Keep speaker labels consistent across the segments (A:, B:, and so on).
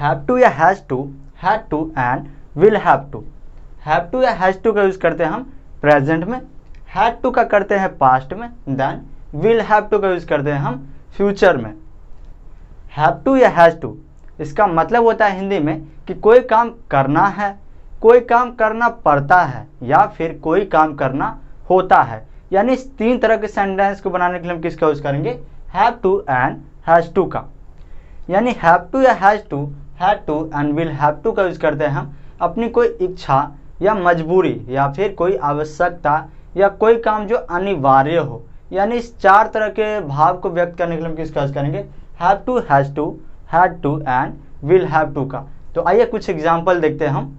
A: Have to या has to, had to and will have to. Have to या has to का use करते हैं हम प्रेजेंट में, हैड टू का करते हैं पास्ट में, देन विल हैव टू का यूज़ करते हैं हम फ्यूचर में। हैव टू या हैज़ टू इसका मतलब होता है हिंदी में कि कोई काम करना है, कोई काम करना पड़ता है या फिर कोई काम करना होता है। यानी इस तीन तरह के सेंटेंस को बनाने के लिए हम किसका यूज़ करेंगे, have to and has to का। यानी हैव टू या has to, had to and will have to का यूज़ करते हैं हम अपनी कोई इच्छा या मजबूरी या फिर कोई आवश्यकता या कोई काम जो अनिवार्य हो। यानी इस चार तरह के भाव को व्यक्त करने के लिए हम किसका यूज़ करेंगे, have to, has to, had to and will have to का। तो आइए कुछ एग्जाम्पल देखते हैं हम।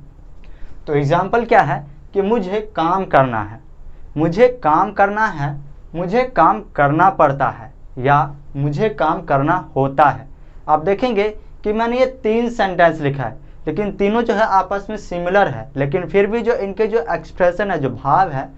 A: तो एग्जाम्पल क्या है कि मुझे काम करना है, मुझे काम करना है, मुझे काम करना पड़ता है या मुझे काम करना होता है। आप देखेंगे कि मैंने ये तीन सेंटेंस लिखा है, लेकिन तीनों जो है आपस में सिमिलर है, लेकिन फिर भी जो इनके जो एक्सप्रेशन है, जो भाव है,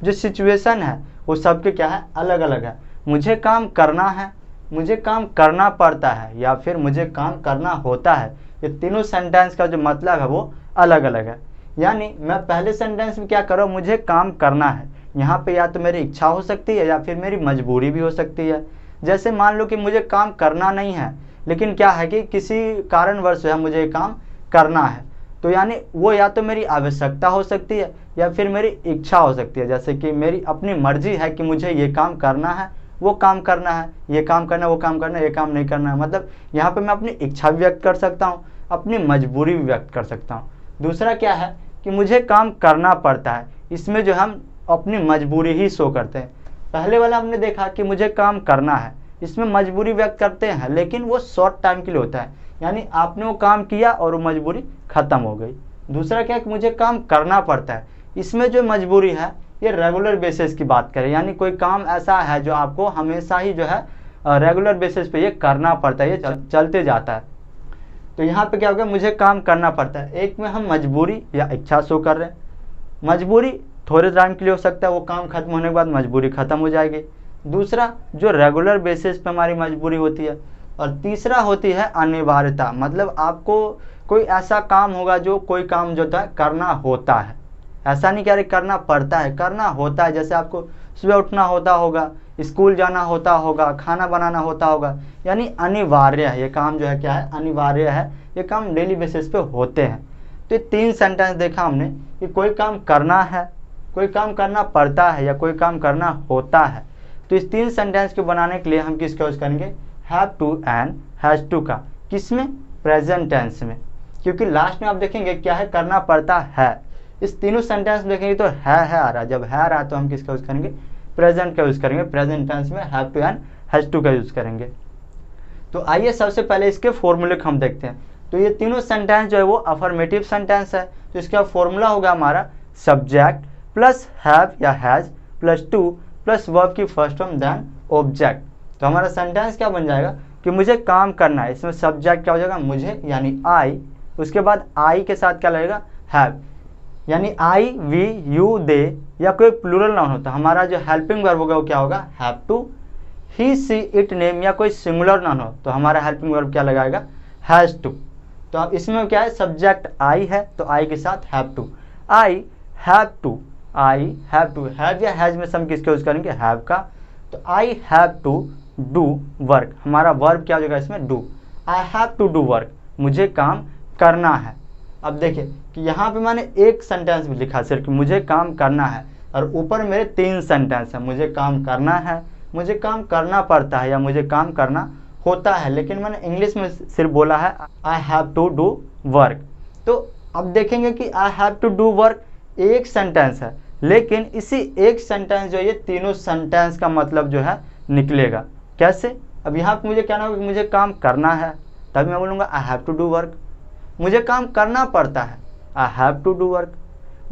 A: जो सिचुएशन है, वो सबके क्या है, अलग अलग है। मुझे काम करना है, मुझे काम करना पड़ता है या फिर मुझे काम करना होता है। ये तीनों सेंटेंस का जो मतलब है वो अलग अलग है। यानी मैं पहले सेंटेंस में क्या कर रहा हूँ, मुझे काम करना है, यहाँ पे या तो मेरी इच्छा हो सकती है या फिर मेरी मजबूरी भी हो सकती है। जैसे मान लो कि मुझे काम करना नहीं है, लेकिन क्या है कि किसी कारणवश जो है मुझे ये काम करना है, तो यानी वो या तो मेरी आवश्यकता हो सकती है या फिर मेरी इच्छा हो सकती है। जैसे कि मेरी अपनी मर्जी है कि मुझे ये काम करना है, वो काम करना है, ये काम करना है, वो काम करना है, ये काम नहीं करना है। मतलब यहाँ पे मैं अपनी इच्छा भी व्यक्त कर सकता हूँ, अपनी मजबूरी भी व्यक्त कर सकता हूँ। दूसरा क्या है कि मुझे काम करना पड़ता है, इसमें जो हम अपनी मजबूरी ही शो करते हैं। पहले वाला हमने देखा कि मुझे काम करना है, इसमें मजबूरी व्यक्त करते हैं, लेकिन वो शॉर्ट टाइम के लिए होता है, यानी आपने वो काम किया और वो मजबूरी ख़त्म हो गई। दूसरा क्या है कि मुझे काम करना पड़ता है, इसमें जो मजबूरी है ये रेगुलर बेसिस की बात करें, यानी कोई काम ऐसा है जो आपको हमेशा ही जो है रेगुलर बेसिस पे ये करना पड़ता है, ये चलते जाता है। तो यहाँ पे क्या हो गया, मुझे काम करना पड़ता है, एक में हम मजबूरी या इच्छा शो कर रहे हैं। मजबूरी थोड़े टाइम के लिए हो सकता है, वो काम खत्म होने के बाद मजबूरी ख़त्म हो जाएगी। दूसरा जो रेगुलर बेसिस पे हमारी मजबूरी होती है। और तीसरा होती है अनिवार्यता, मतलब आपको कोई ऐसा काम होगा जो कोई काम जो है करना होता है, ऐसा नहीं कह रहे करना पड़ता है, करना होता है। जैसे आपको सुबह उठना होता होगा, स्कूल जाना होता होगा, खाना बनाना होता होगा, यानी अनिवार्य है। ये काम जो है क्या है, अनिवार्य है, ये काम डेली बेसिस पे होते हैं। तो ये तीन सेंटेंस देखा हमने कि कोई काम करना है, कोई काम करना पड़ता है या कोई काम करना होता है। तो इस तीन सेंटेंस को बनाने के लिए हम किसका यूज़ करेंगे, have to and has to का। किसमें, प्रेजेंट टेंस में, क्योंकि लास्ट में आप देखेंगे क्या है, करना पड़ता है। इस तीनों सेंटेंस में देखेंगे तो है आ रहा है, जब है आ रहा है तो हम किसका यूज़ करेंगे, प्रेजेंट का यूज़ करेंगे। प्रेजेंट टेंस में have to and has to का यूज़ करेंगे। तो आइए सबसे पहले इसके फॉर्मूले को हम देखते हैं। तो ये तीनों सेंटेंस जो है वो अफर्मेटिव सेंटेंस है, तो इसका फॉर्मूला होगा हमारा सब्जेक्ट प्लस हैव या has plus two plus verb की फर्स्ट फॉर्म देन ऑब्जेक्ट। तो हमारा सेंटेंस क्या बन जाएगा कि मुझे काम करना है, इसमें सब्जेक्ट क्या हो जाएगा, मुझे यानी आई, उसके बाद आई के साथ क्या लगेगा, हैव, यानी आई वी यू दे या कोई प्लूरल नाउन होता है, हमारा जो हेल्पिंग वर्ब होगा वो क्या होगा, have to. He she it name या कोई सिंगुलर नाउन हो तो हमारा हेल्पिंग वर्ब क्या लगाएगा, हैज़ टू। तो अब इसमें क्या है, सब्जेक्ट आई है तो आई के साथ have to, I have to, I have to. Have या हैज में हम किसका यूज़ करेंगे, हैव का। तो I have to do work, हमारा वर्ब क्या हो जाएगा इसमें, डू। आई हैव टू डू वर्क, मुझे काम करना है। अब देखिए कि यहाँ पे मैंने एक सेंटेंस भी लिखा सिर्फ मुझे काम करना है, और ऊपर मेरे तीन सेंटेंस है, मुझे काम करना है, मुझे काम करना पड़ता है या मुझे काम करना होता है, लेकिन मैंने इंग्लिश में सिर्फ बोला है I have to do work. तो अब देखेंगे कि I have to do work एक सेंटेंस है, लेकिन इसी एक सेंटेंस जो ये तीनों सेंटेंस का मतलब जो है निकलेगा। कैसे, अब यहाँ पे मुझे कहना होगा कि मुझे काम करना है, तभी मैं बोलूँगा I have to do work. मुझे काम करना पड़ता है, I have to do work.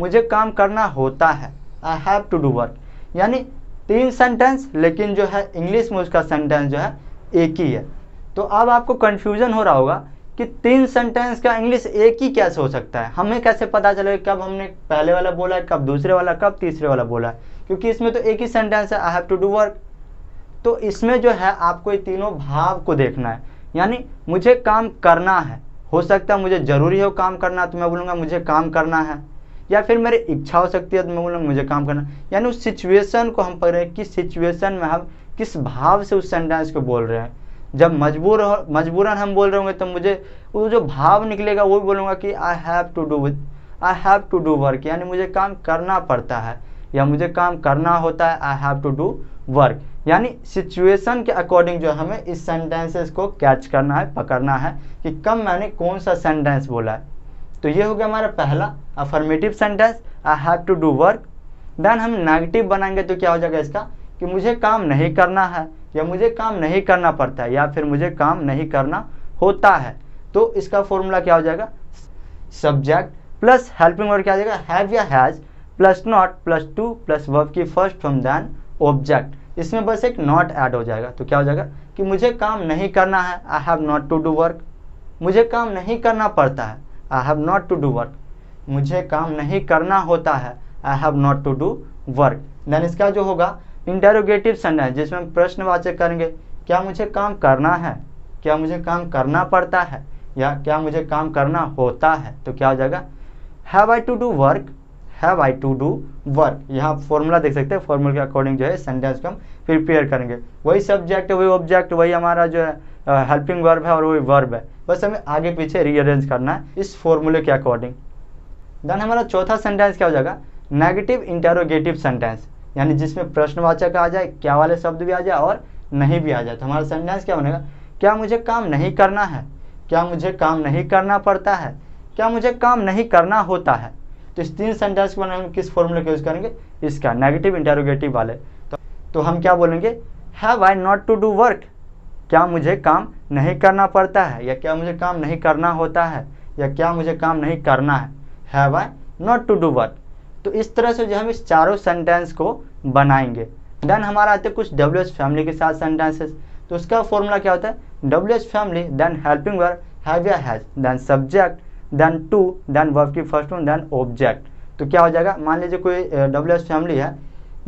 A: मुझे काम करना होता है, I have to do work. यानी तीन सेंटेंस, लेकिन जो है इंग्लिश में उसका सेंटेंस जो है एक ही है। तो अब आपको कन्फ्यूजन हो रहा होगा कि तीन सेंटेंस का इंग्लिश एक ही कैसे हो सकता है, हमें कैसे पता चलेगा कब हमने पहले वाला बोला है, कब दूसरे वाला, कब तीसरे वाला बोला है, क्योंकि इसमें तो एक ही सेंटेंस है, I have to do work. तो इसमें जो है आपको ये तीनों भाव को देखना है, यानी मुझे काम करना है, हो सकता है मुझे ज़रूरी हो काम करना तो मैं बोलूँगा मुझे काम करना है, या फिर मेरी इच्छा हो सकती है तो मैं बोलूँगा मुझे काम करना। यानी उस सिचुएशन को हम पढ़ रहे हैं, किस सिचुएशन में हम किस भाव से उस सेंटेंस को बोल रहे हैं। जब मजबूरन हम बोल रहे होंगे तो मुझे वो जो भाव निकलेगा वो भी बोलूँगा कि I have to do work, यानी मुझे काम करना पड़ता है या मुझे काम करना होता है, I have to do work. यानी सिचुएशन के अकॉर्डिंग जो हमें इस सेंटेंसेस को कैच करना है, पकड़ना है कि कब मैंने कौन सा सेंटेंस बोला है। तो ये हो गया हमारा पहला affirmative sentence, I have to do work. Then हम नेगेटिव बनाएंगे तो क्या हो जाएगा इसका, कि मुझे काम नहीं करना है या मुझे काम नहीं करना पड़ता है या फिर मुझे काम नहीं करना होता है। तो इसका फॉर्मूला क्या हो जाएगा, सब्जेक्ट प्लस हेल्पिंग वर्ब क्या आ जाएगा, हैव या has plus not plus two plus verb की फर्स्ट फॉर्म देन ऑब्जेक्ट। इसमें बस एक नॉट ऐड हो जाएगा तो क्या हो जाएगा कि मुझे काम नहीं करना है, I have not to do work. मुझे काम नहीं करना पड़ता है, I have not to do work. मुझे काम नहीं करना होता है, I have not to do work. Then इसका जो होगा इंटरोगेटिव सेंटेंस जिसमें हम प्रश्नवाचक करेंगे, क्या मुझे काम करना है, क्या मुझे काम करना पड़ता है या क्या मुझे काम करना होता है। तो क्या हो जाएगा, have I to do work, have I to do work. यहाँ फॉर्मूला देख सकते हैं, फॉर्मूला के अकॉर्डिंग जो है सेंटेंस को हम प्रिपेयर करेंगे। वही सब्जेक्ट वही ऑब्जेक्ट वही हमारा जो है हेल्पिंग वर्ब है और वही वर्ब है, बस हमें आगे पीछे रीअरेंज करना है इस फॉर्मूले के अकॉर्डिंग। देन हमारा चौथा सेंटेंस क्या हो जाएगा, नेगेटिव इंटरोगेटिव सेंटेंस, यानी जिसमें प्रश्नवाचक आ जाए, क्या वाले शब्द भी आ जाए और नहीं भी आ जाए। तो हमारा सेंटेंस क्या बनेगा, क्या मुझे काम नहीं करना है, क्या मुझे काम नहीं करना पड़ता है, क्या मुझे काम नहीं करना होता है। तो इस तीन सेंटेंस को बनाने में किस फॉर्मूले का यूज़ करेंगे, इसका नेगेटिव इंटरोगेटिव वाले। तो हम क्या बोलेंगे, have I not to do work, क्या मुझे काम नहीं करना पड़ता है या क्या मुझे काम नहीं करना होता है या क्या मुझे काम नहीं करना है, have I not to do work. तो इस तरह से जो हम इस चारों सेंटेंस को बनाएंगे। देन हमारा आते कुछ WH फैमिली के साथ सेंटेंसेस। तो उसका फॉर्मूला क्या होता है, WH family then helping verb have या has then subject then to then verb की फर्स्ट वन देन ऑब्जेक्ट। तो क्या हो जाएगा, मान लीजिए कोई WH फैमिली है,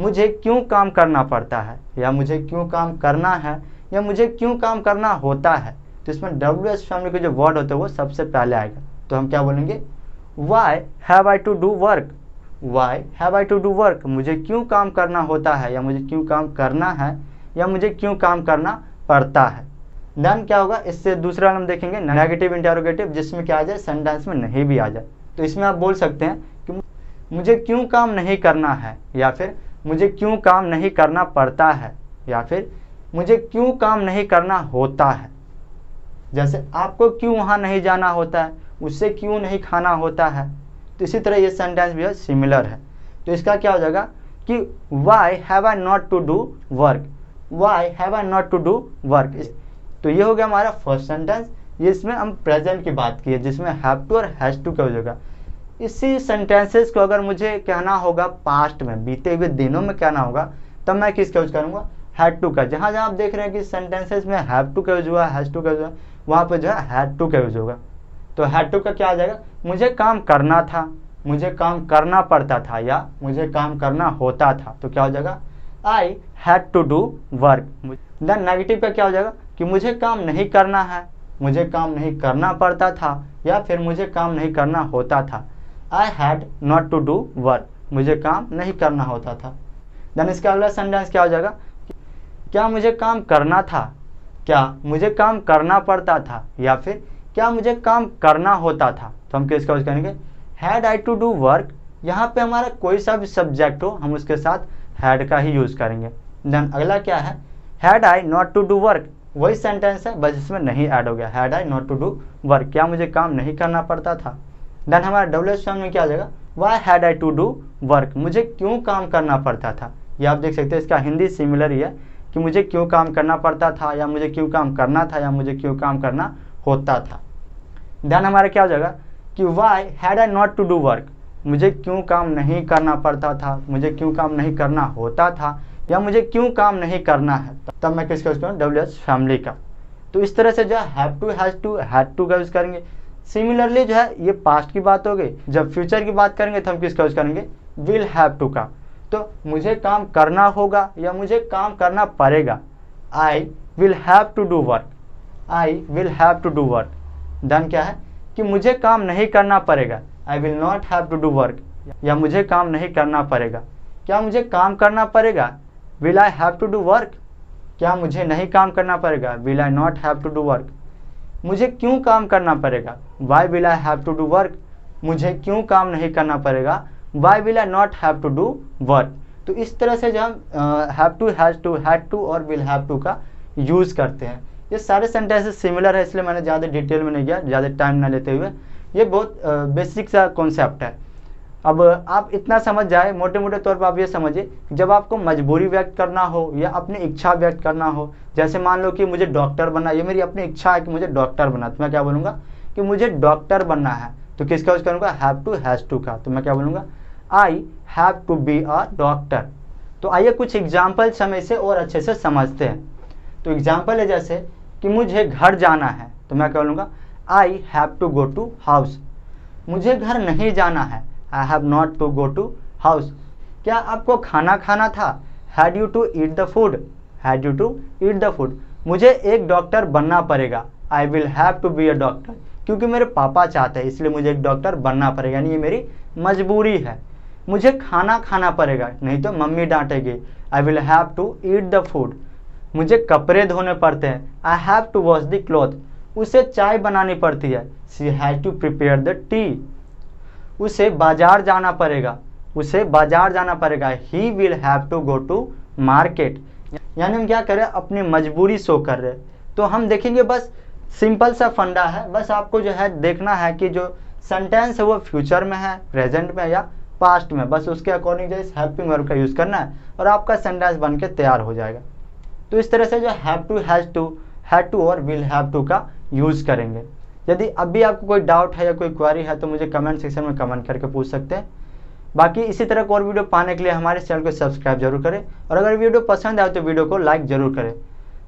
A: मुझे क्यों काम करना पड़ता है या मुझे क्यों काम करना है या मुझे क्यों काम करना होता है। तो इसमें WH फैमिली के जो वर्ड होते हैं वो सबसे पहले आएगा। तो हम क्या बोलेंगे, why have I to do work, why have I to do work, मुझे क्यों काम करना होता है या मुझे क्यों काम करना है या मुझे क्यों काम करना पड़ता है। देन क्या होगा, इससे दूसरा हम देखेंगे नेगेटिव इंटरोगेटिव, जिसमें क्या आ जाए, सेंटेंस में नहीं भी आ जाए। तो इसमें आप बोल सकते हैं कि मुझे क्यों काम नहीं करना है या फिर मुझे क्यों काम नहीं करना पड़ता है या फिर मुझे क्यों काम नहीं करना होता है। जैसे आपको क्यों वहाँ नहीं जाना होता है, उससे क्यों नहीं खाना होता है। तो इसी तरह ये सेंटेंस भी है सिमिलर है। तो इसका क्या हो जाएगा कि why have I not to do work, why have I not to do work. तो ये हो गया हमारा फर्स्ट सेंटेंस। ये इसमें हम प्रेजेंट की बात की है जिसमें हैव टू और हैज टू का हो जाएगा। इसी सेंटेंसेस को अगर मुझे कहना होगा पास्ट में, बीते हुए दिनों में कहना होगा, तब मैं किसका यूज करूँगा, हैड टू का। जहाँ जहाँ आप देख रहे हैं कि सेंटेंसेस में हैव टू का यूज हुआ, हैज टू का यूज हुआ, वहाँ पर जो है हैड टू का यूज होगा। तो हैड टू का क्या आ जाएगा, मुझे काम करना था, मुझे काम करना पड़ता था या मुझे काम करना होता था। तो क्या हो जाएगा, I had to do work. Then negative का क्या हो जाएगा कि मुझे काम नहीं करना है, मुझे काम नहीं करना पड़ता था या फिर मुझे काम नहीं करना होता था। I had not to do work, मुझे काम नहीं करना होता था। देन इसका अगला सेंटेंस क्या हो जाएगा, क्या मुझे काम करना था, क्या मुझे काम करना पड़ता था या फिर क्या मुझे काम करना होता था। तो हम किसका यूज करेंगे, had I to do work. यहाँ पे हमारा कोई सा भी सब्जेक्ट हो हम उसके साथ हैड का ही यूज करेंगे। देन अगला क्या है, had I not to do work, वही सेंटेंस है बस इसमें नहीं ऐड हो गया, had I not to do work, क्या मुझे काम नहीं करना पड़ता था। देन हमारा WH फॉर्म में क्या आ जाएगा, why had I to do work, मुझे क्यों काम करना पड़ता था। ये आप देख सकते हैं इसका हिंदी सिमिलर ही है कि मुझे क्यों काम करना पड़ता था या मुझे क्यों काम करना था या मुझे क्यों काम करना होता था। देन हमारा क्या हो जाएगा कि why had I not to do work, मुझे क्यों काम नहीं करना पड़ता था, मुझे क्यों काम नहीं करना होता था या मुझे क्यों काम नहीं करना है। तब मैं किसका यूज करूँ, WH फैमिली का। तो इस तरह से जो है have to, has to, had to का यूज करेंगे। सिमिलरली जो है ये पास्ट की बात हो गई। जब फ्यूचर की बात करेंगे तो हम किसका यूज करेंगे, विल हैव टू का। तो मुझे काम करना होगा या मुझे काम करना पड़ेगा, I will have to do work, I will have to do work. Then क्या है, कि मुझे काम नहीं करना पड़ेगा, I will not have to do work, या मुझे काम नहीं करना पड़ेगा। क्या मुझे काम करना पड़ेगा, will I have to do work. क्या मुझे नहीं काम करना पड़ेगा, will I not have to do work. मुझे क्यों काम करना पड़ेगा, why will I have to do work. मुझे क्यों काम नहीं करना पड़ेगा, why will I not have to do work. तो इस तरह से जो हम have to, has to, had to और विल हैव टू का यूज़ करते हैं। ये सारे सेंटेंसेस सिमिलर है, इसलिए मैंने ज़्यादा डिटेल में नहीं गया, ज़्यादा टाइम ना लेते हुए। ये बहुत बेसिक सा कॉन्सेप्ट है। अब आप इतना समझ जाए, मोटे मोटे तौर पर आप ये समझिए, जब आपको मजबूरी व्यक्त करना हो या अपनी इच्छा व्यक्त करना हो, जैसे मान लो कि मुझे डॉक्टर बनना, ये मेरी अपनी इच्छा है कि मुझे डॉक्टर बनना, तो मैं क्या बोलूँगा कि मुझे डॉक्टर बनना है। तो किसका यूज़ करूँगा, हैव टू, हैज़ टू का। तो मैं क्या बोलूँगा, I have to be a doctor. तो आइए कुछ एग्जाम्पल्स हम इसे और अच्छे से समझते हैं। तो एग्जाम्पल है जैसे कि मुझे घर जाना है, तो मैं क्या बोलूँगा, I have to go to house. मुझे घर नहीं जाना है, I have not to go to house. क्या आपको खाना खाना था, had you to eat the food, had you to eat the food. मुझे एक डॉक्टर बनना पड़ेगा, I will have to be a doctor, क्योंकि मेरे पापा चाहते हैं इसलिए मुझे एक डॉक्टर बनना पड़ेगा, यानी ये मेरी मजबूरी है। मुझे खाना खाना पड़ेगा, नहीं तो मम्मी डांटेगी, I will have to eat the food. मुझे कपड़े धोने पड़ते हैं, I have to wash the cloth. उसे चाय बनानी पड़ती है, she has to prepare the tea. उसे बाजार जाना पड़ेगा, उसे बाजार जाना पड़ेगा, he will have to go to market. यानी हम क्या कर रहे हैं, अपनी मजबूरी शो कर रहे हैं। तो हम देखेंगे, बस सिंपल सा फंडा है, बस आपको जो है देखना है कि जो सेंटेंस है वो फ्यूचर में है, प्रेजेंट में या पास्ट में, बस उसके अकॉर्डिंग जो इस हेल्पिंग वर्ब का यूज़ करना है और आपका सेंटेंस बन के तैयार हो जाएगा। तो इस तरह से जो have to, has to, had to और विल हैव टू का यूज़ करेंगे। यदि अब भी आपको कोई डाउट है या कोई क्वेरी है तो मुझे कमेंट सेक्शन में कमेंट करके पूछ सकते हैं। बाकी इसी तरह को और वीडियो पाने के लिए हमारे चैनल को सब्सक्राइब जरूर करें, और अगर वीडियो पसंद आए तो वीडियो को लाइक ज़रूर करें।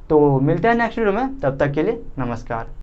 A: तो मिलते हैं नेक्स्ट वीडियो में, तब तक के लिए नमस्कार।